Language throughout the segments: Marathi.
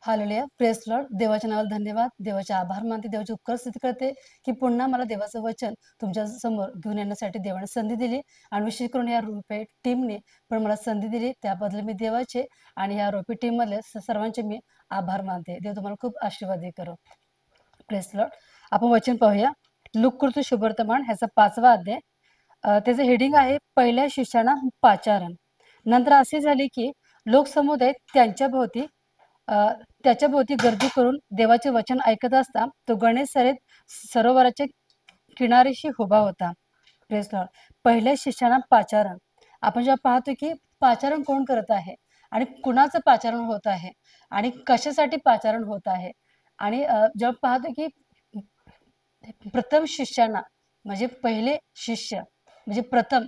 Hallelujah, praise Lord. देवाच्या नावाला धन्यवाद. देवाचे आभार मानते, देवाची उपकार स्तुती करते की पुन्हा मला देवाचं वचन तुमच्या समोर घेऊन येण्यासाठी देवाने संधी दिली आणि विशेष करून या रोपे टीमने पण मला संधी दिली. त्याबद्दल मी देवाचे आणि या रोपे टीम मधले सर्वांचे मी आभार मानते. देव तुम्हाला खूप आशीर्वाद करो. Praise Lord. आपण वचन पाहूया. लूक शुभवर्तमान ह्याचा 5वा अध्याय. त्याचं हेडिंग आहे पहिल्या शिष्याना पाचारण. नंतर असे झाले की लोकसमुदाय त्याच्या भोवती गर्दी करून देवाचे वचन ऐकत असता तो गणेश सरोवराच्या किनारीशी उभा होता. Praise Lord. पहिल्या शिष्याना पाचारण. आपण जेव्हा पाहतो की पाचारण कोण करत आहे आणि कुणाचं पाचारण होत आहे आणि कशासाठी पाचारण होत आहे आणि जेव्हा पाहतो की प्रथम शिष्याना म्हणजे पहिले शिष्य म्हणजे प्रथम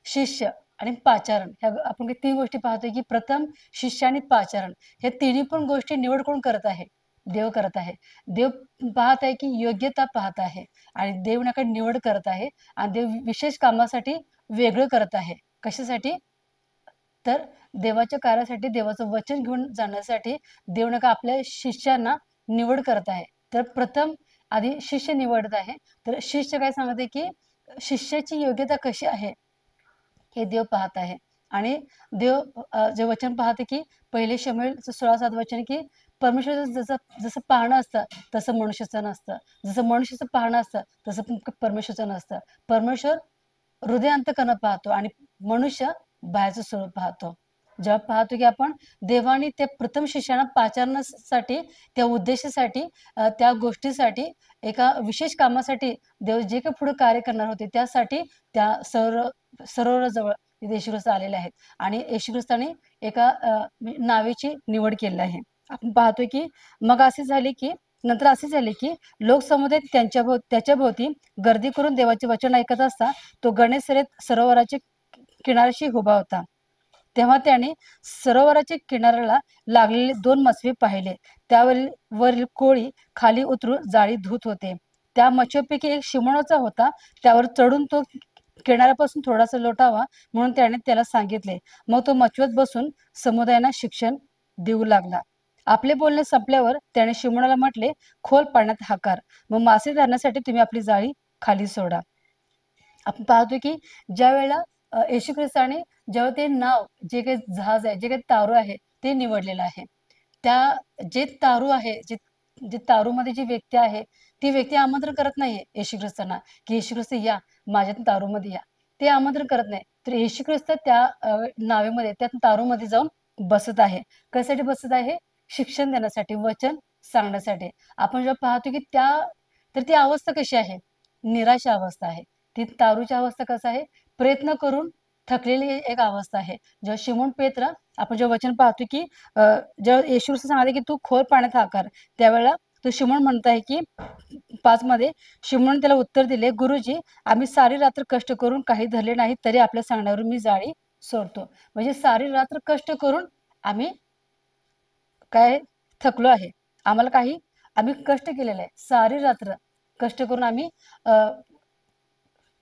शिष्य आणि पाचारण ह्या आपण 3 गोष्टी पाहतोय की प्रथम शिष्य आणि पाचारण हे तिन्ही पण गोष्टी निवड कोण करत आहे? देव करत आहे. देव पाहत आहे की योग्यता पाहत आहे आणि देव नका निवड करत आहे आणि देव विशेष कामासाठी वेगळं करत आहे. कशासाठी? तर देवाच्या कार्यासाठी, देवाचं वचन घेऊन जाण्यासाठी देव नका आपल्या शिष्यांना निवड करत आहे. तर प्रथम आधी शिष्य निवडत आहे. तर शिष्य काय सांगत आहे की शिष्याची योग्यता कशी आहे हे देव पाहत आहे आणि देव जे वचन पाहते की पहिले शमूएल 16:7 वचन की परमेश्वराचं जसं पाहणं असतं तसं मनुष्याचं नसतं. जसं मनुष्याचं पाहणं असतं तसं परमेश्वराचं नसतं. परमेश्वर हृदय अंतःकरण पाहतो आणि मनुष्य बाहेरचं स्वरूप पाहतो. जेव्हा पाहतो की आपण देवाने त्या प्रथम शिष्याना पाचारण्यासाठी, त्या उद्देशासाठी, त्या गोष्टीसाठी, एका विशेष कामासाठी देव जे काही पुढे कार्य करणार होते त्यासाठी त्या सरोवराजवळ येशू ख्रिस्त आलेले आहेत आणि येशू ख्रिस्ताने एका नावेची निवड केलेली आहे. आपण पाहतोय की मग असे झाले की नंतर असे झाले की लोकसमुदाय त्याच्या भोवती गर्दी करून देवाचे वचन ऐकत असता तो गणेश सरोवराच्या किनाऱ्याशी उभा होता. तेव्हा त्याने सरोवराच्या किनाऱ्याला लागलेले 2 मसवे पाहिले. त्यावरील कोळी खाली उतरून जाळी धुत होते. त्या मच्छीपैकी एक शिमोनाचा होता. त्यावर चढून तो किनाऱ्यापासून थोडासा लोटावा म्हणून त्याने त्याला सांगितले. मग तो मच्छीवर बसून समुदायांना शिक्षण देऊ लागला. आपले बोलणे संपल्यावर त्याने शिमोनाला म्हटले, खोल पाण्यात हाकार. मग मासे धरण्यासाठी तुम्ही आपली जाळी खाली सोडा. आपण पाहतो की ज्या वेळेला येशू ख्रिस्ताने जेव्हा ते नाव जे काही जहाज आहे, जे काही तारू आहे ते निवडलेलं आहे. जे तारू आहे, जे तारूमध्ये जी व्यक्ती आहे ती व्यक्ती आमंत्रण करत नाहीये येशू ख्रिस्तांना की येशू ख्रिस्त या माझ्या तारूमध्ये या. ते आमंत्रण करत नाही. तर येशू ख्रिस्त त्या नावेमध्ये त्या तारूमध्ये जाऊन बसत आहे. कशासाठी बसत आहे? शिक्षण देण्यासाठी, वचन सांगण्यासाठी. आपण जेव्हा पाहतो की तर ती अवस्था कशी आहे? निराशा अवस्था आहे. ती तारूची अवस्था कसं आहे? प्रयत्न करून थकलेली एक अवस्था आहे. जेव्हा शिमोन पेत्र आपण जेव्हा वचन पाहतो की जेव्हा येशू ख्रिस्त सांगते की तू खोल पाण्यात हाकार. त्यावेळेला तो शिमोन म्हणत आहे की 5 मध्ये शिमोन त्याला उत्तर दिले, गुरुजी आम्ही सारी रात्र कष्ट करून काही धरले नाही तरी आपल्या सांगण्यावरून मी जाळी सोडतो. म्हणजे सारी रात्र कष्ट करून आम्ही काय थकलो आहे. आम्ही कष्ट केलेलं आहे. सारी रात्र कष्ट करून आम्ही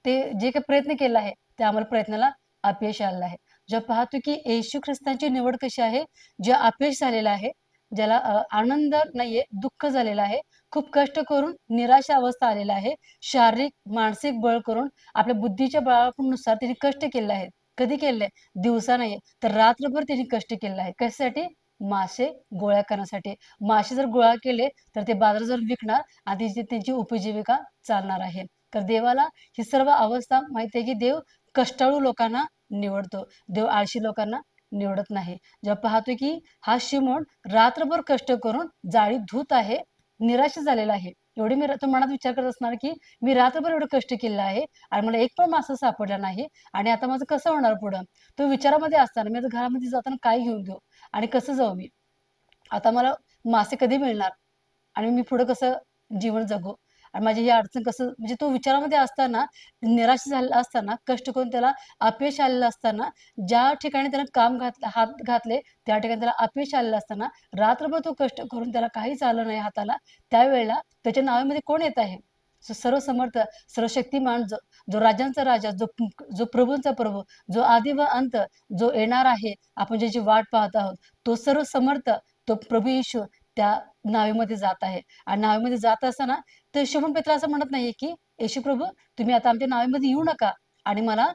ते जे काही प्रयत्न केला आहे ते आम्हाला प्रयत्नाला अपयश आलेलं आहे. जेव्हा पाहतो की येशू ख्रिस्तांची निवड कशी आहे, जे अपयश झालेलं आहे, ज्याला आनंद नाहीये, दुःख झालेलं आहे, खूप कष्ट करून निराशा अवस्था आलेला आहे, शारीरिक, मानसिक बळ करून आपल्या बुद्धीच्या बळानुसार त्यांनी कष्ट केलेलं आहे. कधी केलेलं आहे? दिवसा नाहीये, तर रात्रभर त्यांनी कष्ट केलेलं आहे. कशासाठी? मासे गोळा करण्यासाठी. मासे जर गोळा केले तर ते बाजारात जाऊन विकणार आणि त्यांची उपजीविका चालणार आहे. तर देवाला ही सर्व अवस्था माहिती आहे की देव कष्टाळू लोकांना निवडतो. देव आळशी लोकांना निवडत नाही. जेव्हा पाहतो की हा शिमोन रात्रभर कष्ट करून जाळी धुत आहे, निराश झालेला आहे. एवढी तो मनात विचार करत असणार की मी रात्रभर एवढं कष्ट केलं आहे आणि मला एक पण मासा सापडला नाही आणि आता माझं कसं होणार पुढं? तो विचारामध्ये असताना मी आता घरामध्ये जाताना काय घेऊन जाऊ आणि कसं जाऊ मी? आता मला मासे कधी मिळणार? आणि मी पुढं कसं जीवन जगू? आणि माझी ही अडचण कसं म्हणजे तो विचारामध्ये असताना, निराश झालेला असताना, कष्ट करून त्याला अपयश आलेलं असताना, ज्या ठिकाणी त्यानं हात घातले, त्या ठिकाणी त्याला अपयश आलेलं असताना, रात्रभर तो कष्ट करून त्याला काहीच आलं नाही हाताला, त्यावेळेला त्याच्या नावामध्ये कोण येत आहे? सर्वसमर्थ, सर्वशक्तिमान, जो जो राजांचा राजा, जो प्रभूंचा प्रभू, जो आदी व अंत, जो येणार आहे, आपण ज्याची वाट पाहत आहोत, तो सर्व समर्थ, तो प्रभू येशू त्या नावेमध्ये जात आहे. आणि नावेमध्ये जात असताना तर शिमोन पेत्र असं म्हणत नाहीये की येशू प्रभू, तुम्ही आता आमच्या नावेमध्ये येऊ नका आणि मला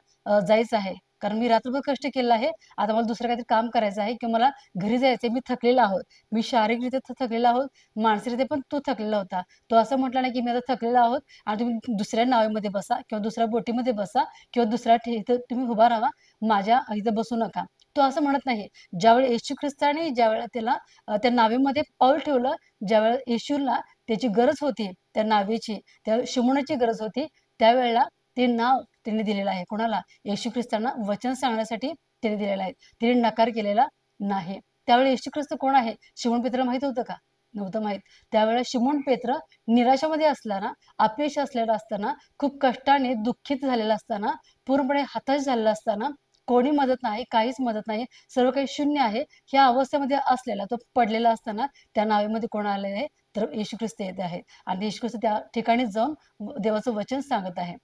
जायचं आहे. कारण मी रात्रभर कष्ट केलेलं आहे. आता मला दुसरं काहीतरी काम करायचं आहे किंवा मला घरी जायचंय. मी थकलेला आहोत. मी शारीरिकरित्या थकलेला आहोत, मानसिकरित्या पण तो थकलेला होता. तो असं म्हटला नाही की मी आता थकलेला आहोत आणि तुम्ही दुसऱ्या नावेमध्ये बसा किंवा दुसऱ्या बोटीमध्ये बसा किंवा दुसऱ्या इथं तुम्ही उभा राहा. माझ्या इथं बसू नका. तो असं म्हणत नाही. ज्यावेळी येशू ख्रिस्ताने ज्यावेळेला त्याला त्या नावेमध्ये पाऊल ठेवलं, ज्यावेळेला येशूला त्याची गरज होती, त्या नावेची, त्या शिमोनाची गरज होती, त्यावेळेला ते नाव त्यांनी दिलेलं आहे. कोणाला? येशू ख्रिस्तांना वचन सांगण्यासाठी त्याने दिलेलं आहे. त्याने नकार केलेला नाही. त्यावेळी येशू ख्रिस्त कोण आहे? शिमोन पेत्राला माहित होतं का? नव्हतं माहित. त्यावेळेला शिमोन पेत्र निराशामध्ये असताना, अपयश असलेला असताना, खूप कष्टाने दुःखित झालेला असताना, पूर्णपणे हताश झालेला असताना, कोणी मदत नाही, काहीच मदत नाही, सर्व काही शून्य आहे, ह्या अवस्थेमध्ये असलेला तो पडलेला असताना त्या नावेमध्ये कोण आलेलं आहे? तर येशू ख्रिस्त येत आहे आणि येशू ख्रिस्त त्या ठिकाणी जाऊन देवाचं वचन सांगत आहे.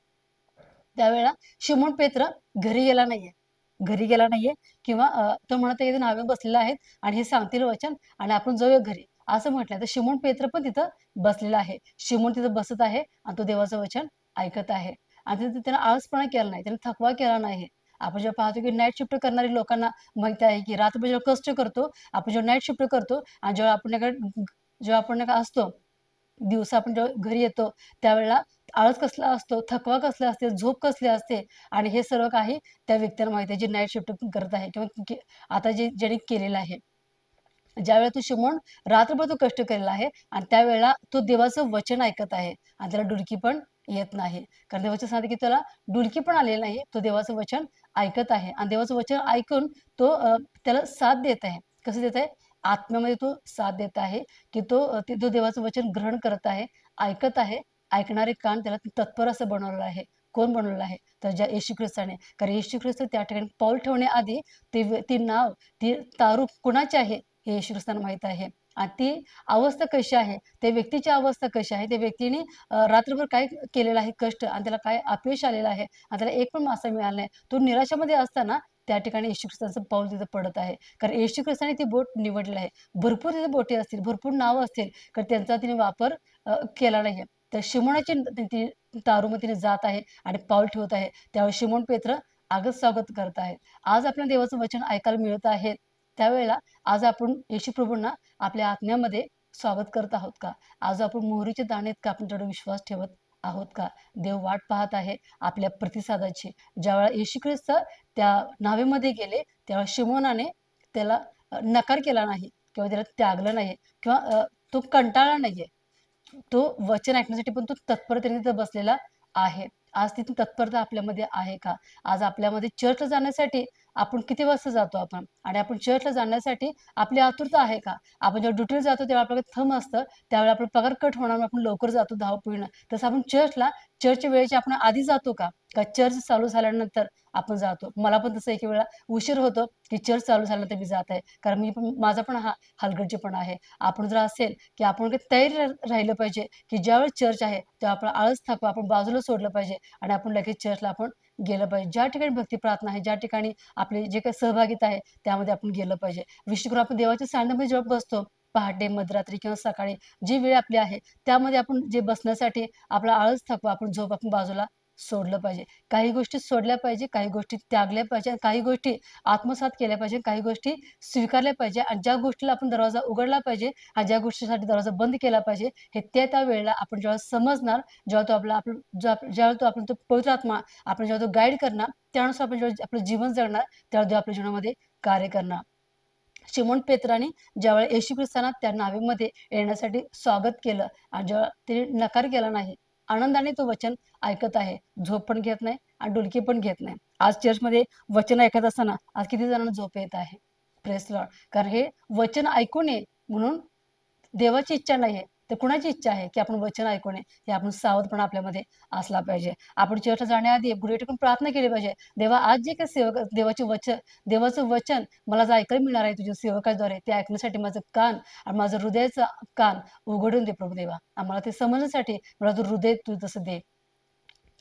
त्यावेळेला शिमोन पेत्र घरी गेला नाहीये. घरी गेला नाहीये किंवा तो म्हणत आहे, नावे बसलेले आहेत आणि हे सांगतील वचन आणि आपण जाऊया घरी, असं म्हटलंय. तर शिमोन पेत्र पण तिथं बसलेला आहे. शिमोन तिथं बसत आहे आणि तो देवाचं वचन ऐकत आहे. आणि तिथे त्यानं आळसपणा केला नाही, त्याने थकवा केला नाही. आपण जेव्हा पाहतो की नाईट शिफ्ट करणारी लोकांना माहिती आहे की रात्रभर जेव्हा कष्ट करतो, आपण जेव्हा नाईट शिफ्ट करतो आणि जेव्हा आपण नाही का असतो, दिवसा आपण जेव्हा घरी येतो, त्यावेळेला आळस कसला असतो, थकवा कसला असते, झोप कसली असते आणि हे सर्व काही त्या व्यक्तीला माहिती आहे, जी नाईट शिफ्ट करत आहे किंवा आता ज्याने केलेलं आहे. ज्यावेळेला तो शिमोन रात्रभर तो कष्ट केलेला आहे आणि त्यावेळेला तो देवाचं वचन ऐकत आहे आणि त्याला डुलकी पण येत नाही. कारण देवाचं सांगते की त्याला डुलकी पण आलेली नाही. तो देवाचं वचन ऐकत आहे आणि देवाचं वचन ऐकून तो त्याला साथ देत आहे. कसं देत आहे? आत्म्यामध्ये तो साथ देत आहे, की तो देवाचं वचन ग्रहण करत आहे, ऐकत आहे. ऐकणारे कान त्याला तत्पर असं बनवलेलं आहे. कोण बनवलेलं आहे? तर ज्या येशू ख्रिस्ताने. कारण येशू ख्रिस्त त्या ठिकाणी पाऊल ठेवण्याआधी ती नाव, ती तारू कुणाची आहे? हे येशू ख्रिस्तांना माहीत आहे. आणि ती अवस्था कशी आहे, त्या व्यक्तीची अवस्था कशी आहे, त्या व्यक्तीने रात्रभर काय केलेलं आहे कष्ट आणि त्याला काय अपयश आलेलं आहे आणि त्याला एक पण मासा मिळाला नाही. तो निराशामध्ये असताना त्या ठिकाणी येशू ख्रिस्ताचं पाऊल तिथं पडत आहे. कारण येशू ख्रिस्ताने ती बोट निवडलेली आहे. भरपूर तिथे बोटी असतील, भरपूर नावं असतील, कारण त्यांचा तिने वापर केला नाहीये. तर शिमोनाची ती तारुमध्ये तिने जात आहे आणि पाऊल ठेवत आहे. त्यावेळी शिमोन पेत्र आगत स्वागत करत आहे. आज आपल्या देवाचं वचन ऐकायला मिळत आहे. त्यावेळेला आज आपण येशू प्रभूंना आपल्या आत्म्यामध्ये स्वागत करत आहोत का? आज आपण मोहरीचे दाणे आहेत का? आपण तेवढा विश्वास ठेवत आहोत का? देव वाट पाहत आहे आपल्या प्रतिसादाची. ज्यावेळेला येशू ख्रिस्त त्या नावेमध्ये गेले, तेव्हा शिमोनाने त्याला नकार केला नाही किंवा त्याला त्यागलं नाही किंवा तो कंटाळला नाहीये. तो वचन ऐकण्यासाठी पण तो तत्परतेने तिथं बसलेला आहे. आज ती तत्परता आपल्यामध्ये आहे का? आज आपल्यामध्ये चर्चला जाण्यासाठी आपण किती वाजता जातो आपण? आणि आपण चर्चला जाण्यासाठी आपली आतुरता आहे का? आपण जेव्हा ड्युटीला जातो तेव्हा आपल्याकडे थंब असतं, त्यावेळेला आपला पगार कट होणार म्हणून आपण लवकर जातो धावपळीनं. तसं आपण चर्चच्या वेळेच्या आपण आधी जातो का? का चर्च चालू झाल्यानंतर आपण जातो? मला पण तसं एक वेळा उशीर होतो, की चर्च चालू झाल्यानंतर मी जात आहे. कारण माझा पण हा हलगर्जीपणा आहे. आपण जर असेल, की आपण काही तयारी राहिलं पाहिजे, की ज्यावेळेस चर्च आहे, तेव्हा आपला आळस थकवा आपण बाजूला सोडलं पाहिजे आणि आपण लगेच चर्चला आपण गेलं पाहिजे. ज्या ठिकाणी भक्ती प्रार्थना आहे, ज्या ठिकाणी आपली जे काही सहभागिता आहे, त्यामध्ये आपण गेलं पाहिजे. विशेष करून आपण देवाच्या सानिध्यामध्ये जेव्हा बसतो, पहाटे, मध्यरात्री किंवा सकाळी जी वेळ आपली आहे, त्यामध्ये आपण जे बसण्यासाठी आपला आळस थकवा, झोप आपण बाजूला सोडलं पाहिजे. काही गोष्टी सोडल्या पाहिजे, काही गोष्टी त्यागल्या पाहिजे आणि काही गोष्टी आत्मसात केल्या पाहिजे, काही गोष्टी स्वीकारल्या पाहिजे आणि ज्या गोष्टीला आपण दरवाजा उघडला पाहिजे आणि ज्या गोष्टीसाठी दरवाजा बंद केला पाहिजे, हे त्या वेळेला आपण जेव्हा समजणार, जेव्हा तो आपला आपलं ज्यावेळेला तो आपला तो पवित्र आत्मा आपण जेव्हा तो गाईड करणार, त्यानुसार आपण जेव्हा आपलं जीवन जगणार, तेव्हा देव आपल्या जीवनामध्ये कार्य करणार. शिमोन पेत्राने ज्यावेळेला येशू ख्रिस्तांना त्या नावेमध्ये येण्यासाठी स्वागत केलं आणि जेव्हा त्याने नकार केला नाही, आनंदाने तो वचन ऐकत आहे. झोप पण घेत नाही आणि डुलकी पण घेत नाही. आज चर्चमध्ये वचन ऐकत असताना आज किती जणांना झोप येत आहे? Praise Lord. कारण हे वचन ऐकू नये म्हणून देवाची इच्छा नाहीये, तर कुणाची इच्छा आहे, की आपण वचन ऐकू नये? हे आपण सावधपणा आपल्यामध्ये असला पाहिजे. आपण चर्चला जाण्याआधी गुढी टेकून प्रार्थना केली पाहिजे. देवा, आज जे काही देवाचं वचन मला जे ऐकायला मिळणार आहे तुझ्या सेवकाद्वारे, ते ऐकण्यासाठी माझं कान आणि माझं हृदयाचं कान उघडून दे प्रभू देवा. आम्हाला ते समजण्यासाठी मला तू हृदय तू तसं दे.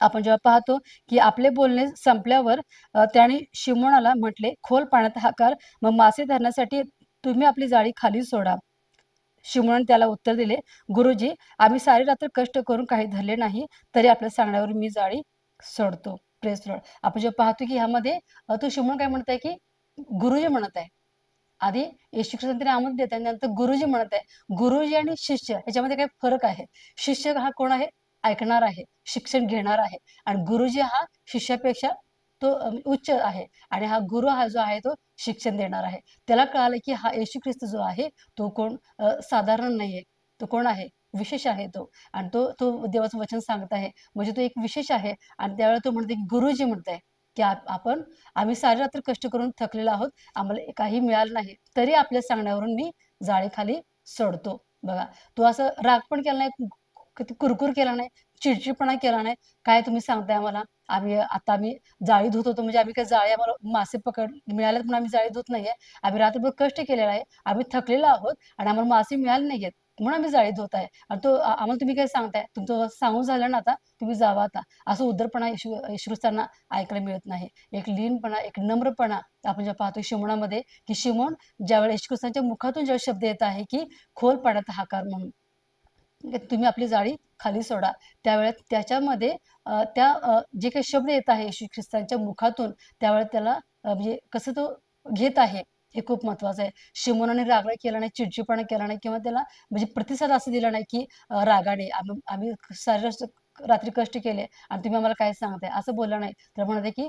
आपण जेव्हा पाहतो, की आपले बोलणे संपल्यावर त्याने शिमोनाला म्हटले, खोल पाण्यात हाकाल, मग मासे धरण्यासाठी तुम्ही आपली जाळी खाली सोडा. शिमोनाने त्याला उत्तर दिले, गुरुजी, आम्ही सारी रात्र कष्ट करून काही धरले नाही, तरी आपल्या सांगण्यावर मी जाळी सोडतो. Press Lord. आपण जेव्हा पाहतो की ह्यामध्ये तो शिमोन काय म्हणत आहे की गुरुजी म्हणत आहे. आधी येशू ख्रिस्तांनी आमंत्रण देत आहे, नंतर गुरुजी म्हणत आहे. गुरुजी आणि शिष्य ह्याच्यामध्ये काय फरक आहे? शिष्य हा कोण आहे? ऐकणार आहे, शिक्षण घेणार आहे. आणि गुरुजी हा शिष्यापेक्षा तो उच्च आहे. आणि हा गुरु हा जो आहे तो शिक्षण देणार आहे. त्याला कळालं की हा येशू ख्रिस्त जो आहे तो कोण साधारण नाहीये. तो कोण आहे? विशेष आहे तो. आणि तो तो देवाचं वचन सांगत आहे. म्हणजे तो एक विशेष आहे. आणि त्यावेळेला तो म्हणते की गुरुजी म्हणताय की आपण आम्ही सारी रात्र कष्ट करून थकलेलो आहोत. आम्हाला काही मिळालं नाही. तरी आपल्या सांगण्यावरून मी जाळीखाली सोडतो. बघा, तो असं राग पण केला नाही, कुरकुर केला नाही, चिडचिडपणा केला नाही. काय तुम्ही सांगताय आम्हाला? आम्ही जाळी धुत होतो म्हणजे आम्ही काय जाळी आम्हाला मासे मिळालेत म्हणून आम्ही जाळी धुत नाहीये. आम्ही रात्रभर कष्ट केलेलं आहे. आम्ही थकलेलो आहोत आणि आम्हाला मासे मिळाले नाहीयेत म्हणून आम्ही जाळी धुत आहे. आणि आम्हाला तुम्ही काय सांगताय? तुमचं सांगून झालं ना आता, तुम्ही जावा आता. असं उद्धरपणा येशू ख्रिस्तांना ऐकायला मिळत नाही. एक लीनपणा, एक नम्रपणा आपण जेव्हा पाहतो शिमोनामध्ये, की शिमोन ज्यावेळेला येशू ख्रिस्तांच्या मुखातून जेव्हा शब्द येत आहे की खोल पाण्यात हाकार म्हणून, तुम्ही आपली जाळी खाली सोडा. त्यावेळेस त्याच्यामध्ये जे काही शब्द येत आहे येशू ख्रिस्तांच्या मुखातून, त्यावेळेस त्याला म्हणजे कसं तो घेत आहे हे खूप महत्वाचं आहे. शिमोनाने रागराग केला नाही, चिडचिडपणा केला नाही किंवा त्याला म्हणजे प्रतिसाद असं दिला नाही की रागाने आम्ही सारी रात्री कष्ट केले आणि तुम्ही आम्हाला काय सांगताय असं बोलला नाही. तर म्हणते की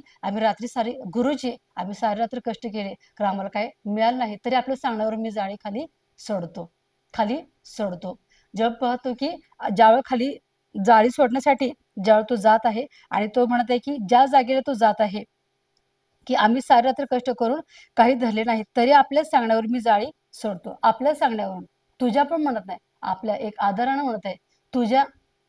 गुरुजी, आम्ही सारी रात्र कष्ट केले कारण आम्हाला काय मिळालं नाही, तरी आपल्या सांगण्यावर मी जाळी खाली सोडतो. जेव्हा पाहतो की ज्यावेळेला खाली जाळी सोडण्यासाठी ज्यावेळेला तो जात आहे आणि तो म्हणत आहे की ज्या जागेला तो जात आहे की आम्ही सारी रात्र कष्ट करून काही धरले नाही, तरी आपल्याच सांगण्यावर मी जाळी सोडतो. आपल्या सांगण्यावरून, तुझ्या पण म्हणत नाही, आपल्या एक आदरानं म्हणत आहे. तुझ्या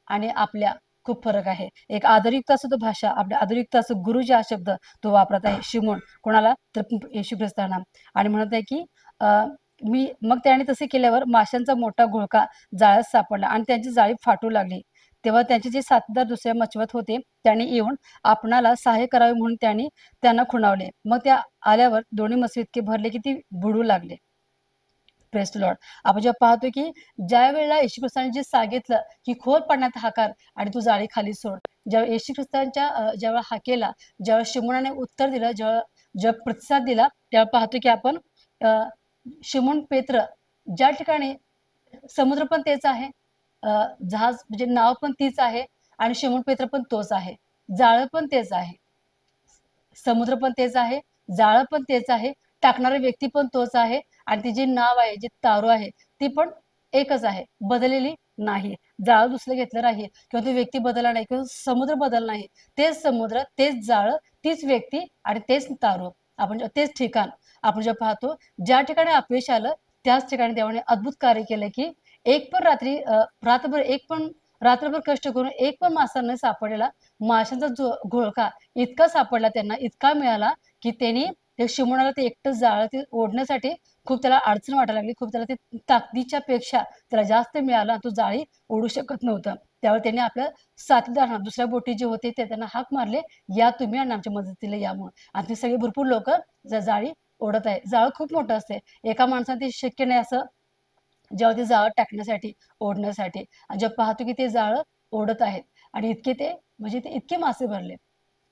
आणि आपल्या खूप फरक आहे. एक आदरयुक्त असं तो भाषा, आपल्या आदरयुक्त असं गुरुजी हा शब्द तो वापरत आहे शिमोन. कोणाला? तर येशू ख्रिस्तांना. आणि म्हणत आहे की मग त्याने तसे केल्यावर माशांचा मोठा घोळका जाळ्यात सापडला आणि त्यांची जाळी फाटू लागली. तेव्हा त्यांचे जे साथीदार दुसऱ्या मचवत होते त्यांनी येऊन आपणाला सहाय्य करावे म्हणून त्यांना खुणावले. मग त्या आल्यावर दोन्ही मत्स्य इतके भरले की ती बुडू लागले. Press Lord. आपण जेव्हा पाहतो की ज्या वेळेला येशू ख्रिस्ताने जे सांगितलं की खोल पाण्यात हाकार आणि तू जाळी खाली सोड, जेव्हा येशू ख्रिस्तांच्या ज्यावेळेला हाकेला, ज्यावेळेला शिमोनाने उत्तर दिलं, जेव्हा प्रतिसाद दिला, तेव्हा पाहतो की आपण शिमोन पेत्र ज्या ठिकाणी समुद्र पण तेच आहे, जहाज म्हणजे नाव पण तीच आहे आणि शिमोन पेत्र पण तोच आहे, जाळं पण तेच आहे, समुद्र पण तेच आहे, जाळं पण तेच आहे, टाकणारा व्यक्ती पण तोच आहे आणि ती जे नाव आहे, जी तारू आहे, ती पण एकच आहे, बदललेली नाही. जाळं दुसरं घेतलं नाही किंवा तो व्यक्ती बदलला नाही किंवा समुद्र बदलला नाही. तेच समुद्र, तेच जाळं, तीच व्यक्ती आणि तेच तारू, तेच ठिकाण. आपण जेव्हा पाहतो, ज्या ठिकाणी अपयश आलं त्याच ठिकाणी देवाने अद्भुत कार्य केलं की एक पण रात्रभर कष्ट करून एक पण मासा न सापडलेला, माशांचा जो घोळका इतका सापडला त्यांना, इतका मिळाला की त्यांनी ते शिमोनाला ते एकटं जाळं ते ओढण्यासाठी खूप त्याला अडचण वाटायला लागली. खूप त्याला ते ताकदीच्या पेक्षा त्याला जास्त मिळालं आणि तो जाळी ओढू शकत नव्हता. त्यावेळी त्यांनी आपल्या साथीदारांना, दुसऱ्या बोटी जे होते ते त्यांना हाक मारले, या तुम्ही आणि आमच्या मदतीला या म्हणून. आणि ते सगळे भरपूर लोक जाळी ओढत आहे. जाळं खूप मोठं असते. एका माणसाने ते शक्य नाही असं जेव्हा ते जाळं टाकण्यासाठी, ओढण्यासाठी. आणि जेव्हा पाहतो की ते जाळं ओढत आहेत आणि म्हणजे ते इतके मासे भरले.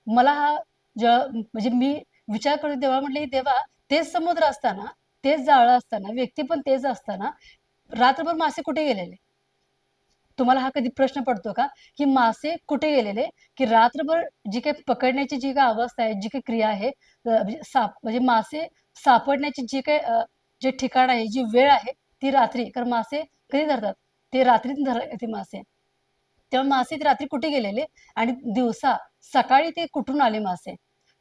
मला हा म्हणजे मी विचार करतो तेव्हा म्हटलं की देवा, तेच समुद्र असताना, तेच जाळं असताना, व्यक्ती पण तेच असताना, रात्रभर मासे कुठे गेलेले? तुम्हाला हा कधी प्रश्न पडतो का? की मासे कुठे गेलेले? की रात्रभर जी काही पकडण्याची जी काही अवस्था आहे, जी काही क्रिया आहे, म्हणजे मासे सापडण्याची जे ठिकाण आहे, जी वेळ आहे, ती रात्री. कारण मासे कधी धरतात? ते रात्रीच धरतात ते मासे. तेव्हा मासे ते रात्री कुठे गेलेले आणि सकाळी ते कुठून आले मासे?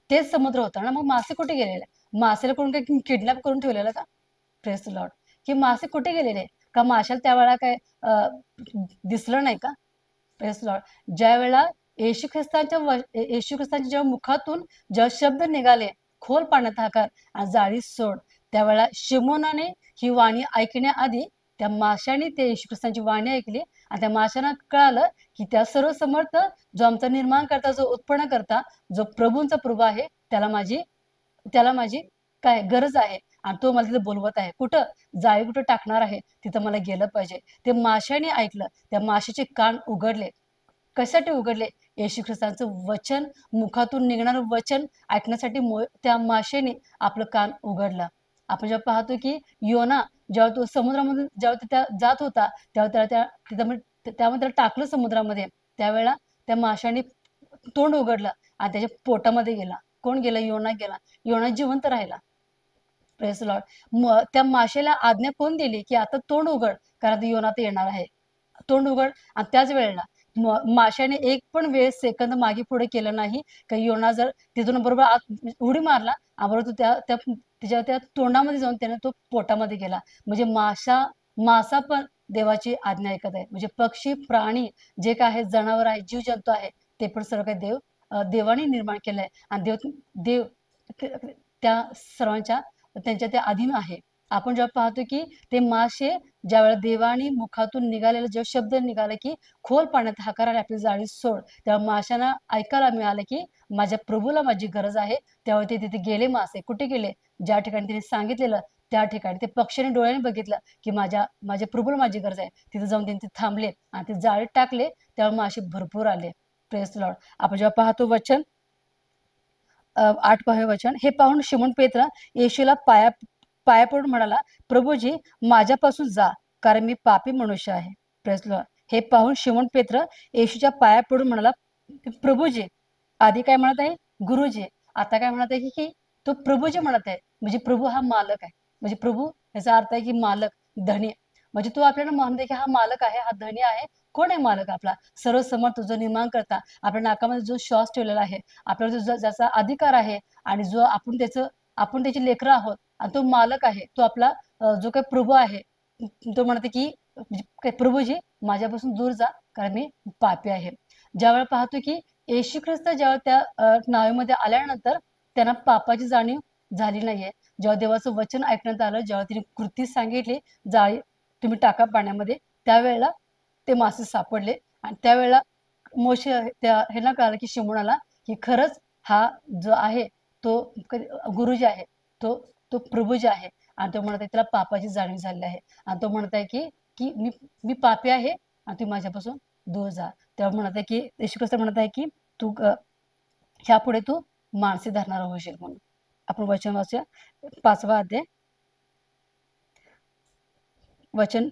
तेच समुद्र होता ना, मग मासे कुठे गेलेले? मासेला कोण काही किडनॅप करून ठेवलेलं का? Praise the Lord. की मासे कुठे गेलेले? का माशाला त्यावेळेला काय दिसलं नाही का? Praise the Lord. ज्यावेळेला येशू ख्रिस्तांच्या जेव्हा मुखातून जेव्हा शब्द निघाले, खोल पाण्यात हाकार आणि जाळी सोड, त्यावेळेला शिमोनाने ही वाणी ऐकण्याआधी त्या माशाने ते येशू ख्रिस्तांची वाणी ऐकली आणि त्या माशांना कळालं की त्या सर्वसमर्थ जो आमचा निर्माणकर्ता, जो उत्पन्नकर्ता, जो प्रभूंचा प्रभू आहे, त्याला माझी काय गरज आहे. आणि तो मला तिथे बोलवत आहे. कुठं? जाळी कुठं टाकणार आहे तिथं मला गेलं पाहिजे. ते माशाने ऐकलं. त्या माशाचे कान उघडले. कशासाठी उघडले? येशू ख्रिस्तांचं वचन, मुखातून निघणारं वचन ऐकण्यासाठी त्या माशेने आपलं कान उघडलं. आपण जेव्हा पाहतो की योना जेव्हा तो समुद्रामधून जेव्हा तो त्या जात होता, तेव्हा त्याला त्यामध्ये त्याला टाकलं समुद्रामध्ये. त्यावेळेला त्या माशाने तोंड उघडलं आणि त्याच्या पोटामध्ये गेला. कोण गेला? योना गेला. योना जिवंत राहिला. Praise Lord. त्या माशाला आज्ञा कोण दिली की आता तोंड उघड, कारण योना तर येणार आहे. तोंड उघड. आणि त्याच वेळेला माशाने एक पण वेळ सेकंद मागे पुढे केलं नाही. का योना जर तिथून बरोबर आत उडी मारला आणि बरोबर तो त्याच्या त्या तोंडामध्ये जाऊन त्याने तो पोटामध्ये गेला. म्हणजे मासा पण देवाची आज्ञा ऐकत आहे. म्हणजे पक्षी, प्राणी, जे काय आहे, जनावर आहे, जीवजंतू आहे, ते पण सर्व काही देवाने निर्माण केलंय. आणि देव देव त्या सर्वांच्या त्यांच्या त्या अधीन आहे. आपण जेव्हा पाहतो की ते मासे ज्यावेळेला देवाने मुखातून निघालेला जेव्हा शब्द निघाला की खोल पाण्यात हाकाराने आपली जाळी सोड, तेव्हा माशांना ऐकायला मिळालं की माझ्या प्रभूला माझी गरज आहे. तेव्हा ते तिथे गेले. मासे कुठे गेले? ज्या ठिकाणी तिने सांगितलेलं त्या ठिकाणी. ते पक्षीने डोळ्याने बघितलं की माझ्या प्रभूला माझी गरज आहे. तिथे जाऊन त्यांनी थांबले आणि ते जाळीत टाकले. तेव्हा मासे भरपूर आले. Praise Lord. आपण जेव्हा पाहतो वचन 8 वचन, हे पाहून शिमोन पेत्र येशूला पाया पडून म्हणाला, प्रभूजी माझ्यापासून जा, कारण मी पापी मनुष्य आहे. Praise Lord. हे पाहून शिमोन पेत्र येशूच्या पाया पडून म्हणाला, प्रभूजी. आधी काय म्हणत आहे? गुरुजी. आता काय म्हणत आहे की तो प्रभूजी म्हणत आहे. म्हणजे प्रभू हा मालक आहे. म्हणजे प्रभू याचा अर्थ आहे की मालक, धनी. म्हणजे तो आपल्याला म्हणते की हा मालक आहे, हा धनी आहे. कोण आहे मालक? आपला सर्वसमर्थ, जो निर्माण करता, आपल्या नाकामध्ये जो श्वास ठेवलेला आहे, आपल्याला जो ज्याचा अधिकार आहे, आणि जो आपण त्याची लेकरं आहोत, आणि तो मालक आहे, तो आपला जो काही प्रभू आहे. तो म्हणते की प्रभूजी माझ्यापासून दूर जा, कारण मी पापी आहे. ज्यावेळेला पाहतो की येशू ख्रिस्त जेव्हा त्या नावेमध्ये आल्यानंतर त्यांना पापाची जाणीव झाली नाहीये. जेव्हा देवाचं वचन ऐकण्यात आलं, जेव्हा तिने कृती सांगितली, जाळी तुम्ही टाका पाण्यामध्ये, त्यावेळेला ते मासे सापडले. आणि त्यावेळेला मोशे त्या ह्याला कळालं की शिमोनाला की खरंच हा जो आहे तो गुरुजी आहे, तो तो प्रभूजी आहे. आणि तो म्हणत आहे त्याला पापाची जाणीव झालेली आहे. आणि तो म्हणत आहे की की मी मी पापी आहे आणि तुम्ही माझ्यापासून दूर जा. तेव्हा म्हणत आहे की येशू ख्रिस्त म्हणत आहे की तू ह्यापुढे तू माणसे धरणारा होशील म्हणून. आपण वचन वाचूया. 5 अध्याय वचन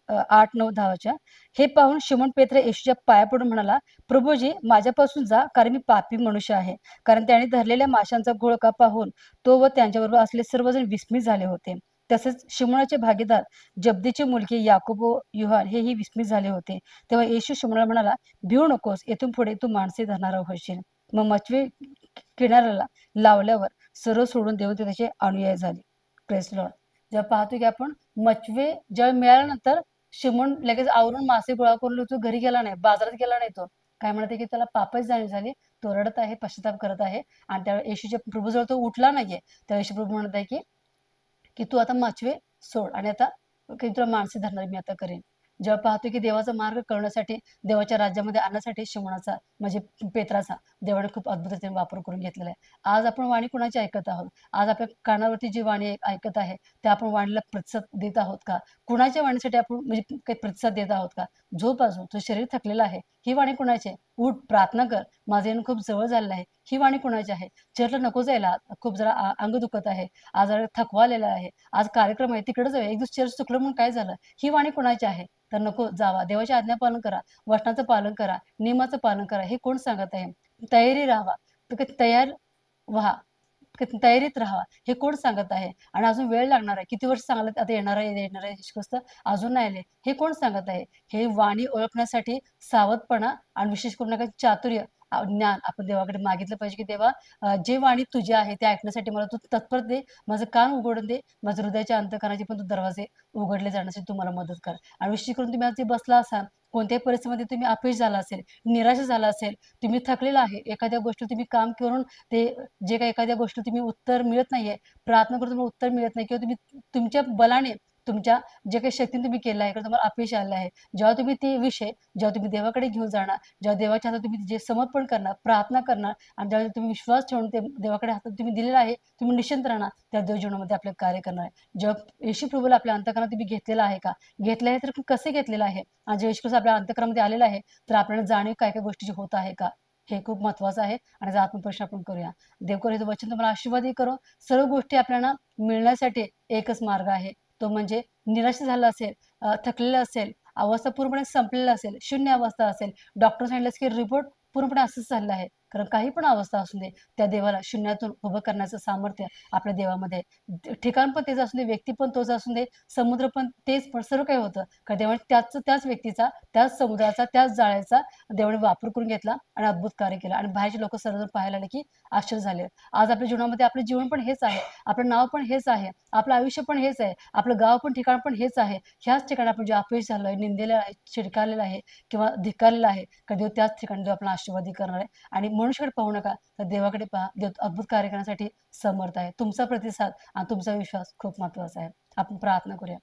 8, 9, 10. हे पाहून शिमोन पेत्र येशूच्या पाया पडून म्हणाला, प्रभूजी माझ्यापासून जा, कारण मी पापी मनुष्य आहे. कारण त्याने धरलेल्या माशांचा घोळका पाहून तो व त्यांच्याबरोबर असले सर्वजण विस्मित झाले होते. तसेच शिमोनाचे भागीदार जब्दीची मुलगी याकूब व योहान हेही विस्मित झाले होते. तेव्हा येशू शिमोनाला म्हणाला, भिवू नकोस, येथून पुढे तू माणसे धरणारा होशील. मग मचवे किनाऱ्याला लावल्यावर सर्व सोडून देऊन ते त्याचे अनुयायी झाले. Press Lord. जेव्हा पाहतो की आपण मचवे जेव्हा मिळाल्यानंतर शिमोन लगेच आवरून मासे गोळा करून तो घरी गेला नाही, बाजारात गेला नाही. तो काय म्हणते की त्याला पापच जाणीव झाली. तो रडत आहे, पश्चाताप करत आहे. आणि त्या येशूच्या प्रभूजवळ तो उठला नाहीये. त्या येशू प्रभू म्हणत आहे की की तू आता माचवे सोड, आणि आता काही तुला माणसे धरणार मी आता करेन. जेव्हा पाहतो की देवाचा मार्ग कळण्यासाठी, देवाच्या राज्यामध्ये आणण्यासाठी शिमोनाचा म्हणजे पेत्राचा देवाने खूप अद्भुततेने वापर करून घेतलेला आहे. आज आपण वाणी कुणाची ऐकत आहोत? आज आपल्या कानावरती जी वाणी ऐकत आहे, त्या आपण वाणीला प्रतिसाद देत आहोत का? कुणाच्या वाणीसाठी आपण म्हणजे काही प्रतिसाद देत आहोत का? झोप अजून, तुझं शरीर थकलेलं आहे, ही वाणी कुणाची आहे? उठ, प्रार्थना कर, माझं येणं खूप जवळ झालेलं आहे, ही वाणी कुणाची आहे? चर्चला नको जायला, खूप जरा अंग दुखत आहे, आज थकवा आलेला आहे, आज कार्यक्रम आहे, तिकडे जाऊया, एक दिवस चर्च चुकलं म्हणून काय झालं, ही वाणी कुणाची आहे? तर नको जावा. देवाची आज्ञा पालन करा, वचनाचं पालन करा, नियमाचं पालन करा. हे कोण सांगत आहे? तयारी राहावा, तयार व्हा, तयारीत राहावा, हे कोण सांगत आहे? आणि अजून वेळ लागणार आहे. किती वर्ष सांगत आता येणार आहे येशू ख्रिस्त अजून नाही आले, हे कोण सांगत आहे? हे वाणी ओळखण्यासाठी सावधपणा आणि विशेष करून नका चातुर्य, ज्ञान आपण देवाकडे मागितलं पाहिजे की देवा, जे वाणी तुझी आहे ते ऐकण्यासाठी मला तू तत्पर दे, माझं कान उघडून दे, माझं हृदयाच्या अंतःकरणाचे पण तू दरवाजे उघडले जाण्यासाठी तुम्हाला मदत कर. आणि विशेष करून तुम्ही आज जे बसला असाल, कोणत्याही परिस्थितीमध्ये तुम्ही अपयश झाला असेल, निराश झाला असेल, तुम्ही थकलेला आहे, एखाद्या गोष्टी तुम्ही काम करून ते जे काही एखाद्या गोष्टी तुम्ही उत्तर मिळत नाहीये, प्रार्थना करून तुम्हाला उत्तर मिळत नाही, किंवा तुम्ही तुमच्या बलाने तुमच्या जे काही शक्तीने तुम्ही केलं आहे, तुम्हाला अपयश आलं आहे. जेव्हा तुम्ही ते विषय जेव्हा तुम्ही देवाकडे घेऊन जाणार, जेव्हा देवाच्या हातात तुम्ही जे समर्पण करणार, प्रार्थना करणार आणि ज्यावेळी तुम्ही विश्वास ठेवून ते देवाकडे हातात तुम्ही दिलेला आहे, तुम्ही निश्चिंत राहणार, त्या देव जीवनामध्ये आपलं कार्य करणार आहे. जेव्हा येशू प्रभूला आपल्या अंतःकरणात तुम्ही घेतलेलं आहे का? घेतलं आहे तर कसे घेतलेलं आहे? आणि जेव्हा येशू ख्रिस्त आपल्या अंतःकरणामध्ये आलेला आहे, तर आपल्याला जाणीव काय-काय गोष्टीची होत आहे का? हे खूप महत्त्वाचं आहे आणि त्याचा आत्मपरीक्षण आपण करूया. देव करो हे वचन तुम्हाला आशीर्वादही करो. सर्व गोष्टी आपल्याला मिळण्यासाठी एकच मार्ग आहे. तो म्हणजे निराश झाला असेल, थकलेलं असेल, अवस्था पूर्णपणे संपलेला असेल, शून्य अवस्था असेल, डॉक्टर सांगितलं की रिपोर्ट पूर्णपणे असंच झालेलं आहे. कारण काही पण अवस्था असू दे, त्या देवाला शून्यातून उभं करण्याचं सामर्थ्य आपल्या देवामध्ये आहे. ठिकाण पण तेच असू दे, व्यक्ती पण तोच असू दे, समुद्र पण तेच, पण सर्व काही होतं. कारण देवाने त्याच व्यक्तीचा, त्याच समुद्राचा, त्याच जाळ्याचा देवाने वापर करून घेतला आणि अद्भुत कार्य केलं आणि बाहेरचे लोकं सर्वजण पाहायला आले की आश्चर्य झाले. आज आपल्या जीवनामध्ये आपलं जीवन पण हेच आहे. आपलं नाव पण हेच आहे. आपलं आयुष्य पण हेच आहे. आपलं गाव पण ठिकाण पण हेच आहे. ह्याच ठिकाणी आपण जे अपयश झालोय, निंदेलं आहे, चिडकारलेलं आहे किंवा धिक्कारलेलं आहे, तर देव त्याच ठिकाणी देव आपल्याला आशीर्वादी करणार आहे. आणि मनुष्याकडे पाहू नका, तर देवाकडे पहा. देव अद्भुत कार्य करण्यासाठी समर्थ आहे. तुमचा प्रतिसाद आणि तुमचा विश्वास खूप महत्त्वाचा आहे. आपण प्रार्थना करूया.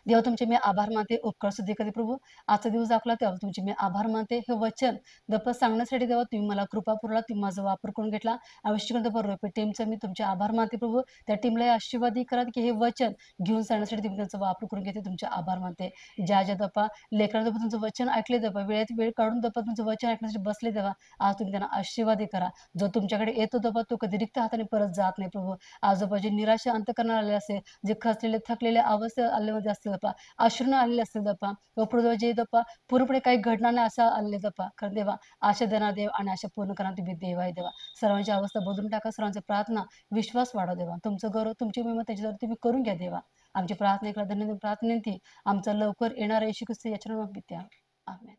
देवा तुमचे मी आभार मानते, उपकार सुद्धा कधी प्रभू. आजचा दिवस दाखवला तेव्हा तुमचे मी आभार मानते. हे वचन दप्पा सांगण्यासाठी देवा तुम्ही मला कृपा पुरवला, तुम्ही माझा वापर करून घेतला. आवश्यक दप्पा टीमचा मी तुमचे आभार मानते प्रभू. त्या टीमलाही आशीर्वादी करा की हे वचन घेऊन जाण्यासाठी तुम्ही त्यांचा वापर करून घेते. तुमचे आभार मानते. ज्या दप्पा लेकरांना दप्पा तुमचं वचन ऐकले दप्पा, वेळेत वेळ काढून दप्पा तुमचं वचन ऐकण्यासाठी बसले देवा. आज तुम्ही त्यांना आशीर्वादी करा. जो तुमच्याकडे येतो दप्पा तो कधी रिक्त हाताने परत जात नाही प्रभू. आज दप्पा जे निराशा अंतःकरणाला आले असेल, जे खचलेले, थकलेले अवस्था आलेमध्ये असतील दप्पा, अश्रू आलेले असतील दप्पा, किंवा जे दप्पा पूर्णपणे काही घडणार नाही असं आलेले दप्पा. कारण देवा आशा देणार देव आणि आशा पूर्ण करणार तुम्ही देव आहे देवा. सर्वांची अवस्था बदलून टाका, सर्वांची प्रार्थना, विश्वास वाढव देवा. तुमचं गौरव, तुमची महिमा त्याच्यावर तुम्ही करून घ्या देवा. आमची प्रार्थना ऐकला, धन्यवाद प्रार्थना आमचा लवकर येणारा येशू ख्रिस्त याच्या नावात विद्या. आमेन.